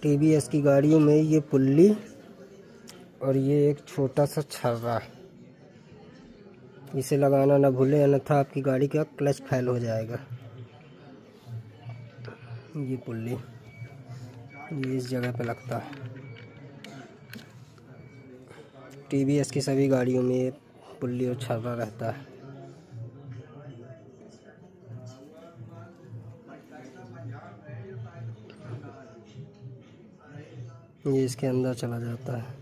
TVS की गाड़ियों में ये पुल्ली और ये एक छोटा सा छर्रा, इसे लगाना ना भूलें, अन्यथा आपकी गाड़ी का क्लच फेल हो जाएगा। ये पुल्ली ये इस जगह पे लगता है। टीवीएस की सभी गाड़ियों में ये पुल्ली और छर्रा रहता है। ये इसके अंदर चला जाता है।